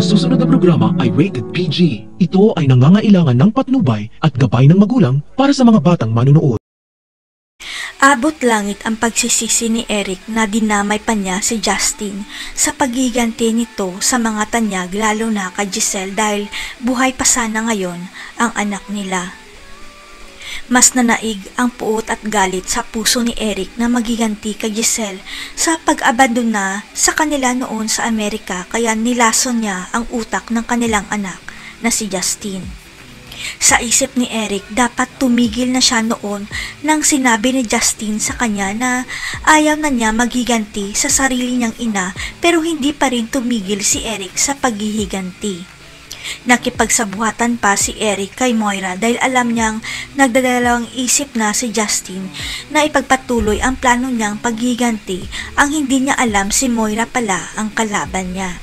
susunod na programa ay rated PG. Ito ay nangangailangan ng patnubay at gabay ng magulang para sa mga batang manunood. Abot langit ang pagsisisi ni Eric na dinamay pa niya si Justin sa paghiganti nito sa mga tanyag, lalo na kay Giselle dahil buhay pa sana ngayon ang anak nila. Mas nanaig ang puot at galit sa puso ni Eric na maghiganti kay Giselle sa pag-abandona sa kanila noon sa Amerika, kaya nilason niya ang utak ng kanilang anak na si Justin. Sa isip ni Eric, dapat tumigil na siya noon nang sinabi ni Justin sa kanya na ayaw na niya maghiganti sa sarili niyang ina, pero hindi pa rin tumigil si Eric sa paghihiganti. Nakipagsabuhatan pa si Eric kay Moira dahil alam niyang nagdadalawang isip na si Justin na ipagpatuloy ang plano niyang paghiganti. Ang hindi niya alam, si Moira pala ang kalaban niya.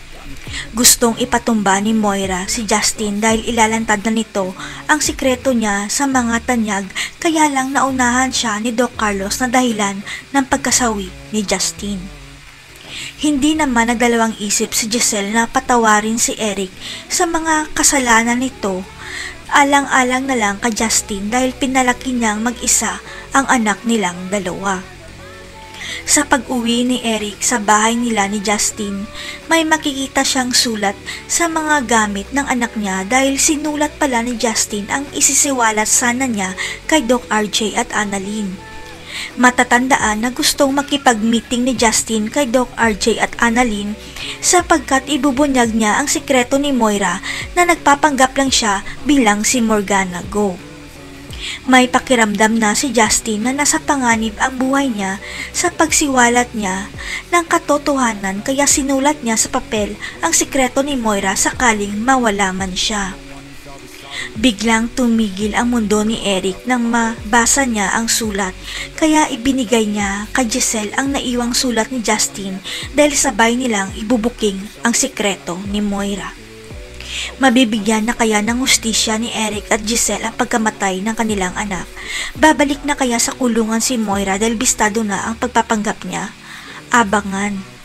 Gustong ipatumba ni Moira si Justin dahil ilalantad na nito ang sikreto niya sa mga tanyag, kaya lang naunahan siya ni Doc Carlos na dahilan ng pagkasawi ni Justin. Hindi naman nagdalawang isip si Giselle na patawarin si Eric sa mga kasalanan nito. Alang-alang na lang kay Justin dahil pinalaki niyang mag-isa ang anak nilang dalawa. Sa pag-uwi ni Eric sa bahay nila ni Justin, may makikita siyang sulat sa mga gamit ng anak niya dahil sinulat pala ni Justin ang isisiwalat sana niya kay Doc RJ at Annalyn. Matatandaan na gustong makipag-meeting ni Justin kay Doc RJ at Annalyn sapagkat ibubunyag niya ang sikreto ni Moira na nagpapanggap lang siya bilang si Morgana Go. May pakiramdam na si Justin na nasa panganib ang buhay niya sa pagsiwalat niya ng katotohanan, kaya sinulat niya sa papel ang sikreto ni Moira sakaling mawala man siya. Biglang tumigil ang mundo ni Eric nang mabasa niya ang sulat, kaya ibinigay niya kay Giselle ang naiwang sulat ni Justin dahil sabay nilang ibubuking ang sikreto ni Moira. Mabibigyan na kaya ng hustisya ni Eric at Giselle ang pagkamatay ng kanilang anak? Babalik na kaya sa kulungan si Moira dahil bistado na ang pagpapanggap niya? Abangan.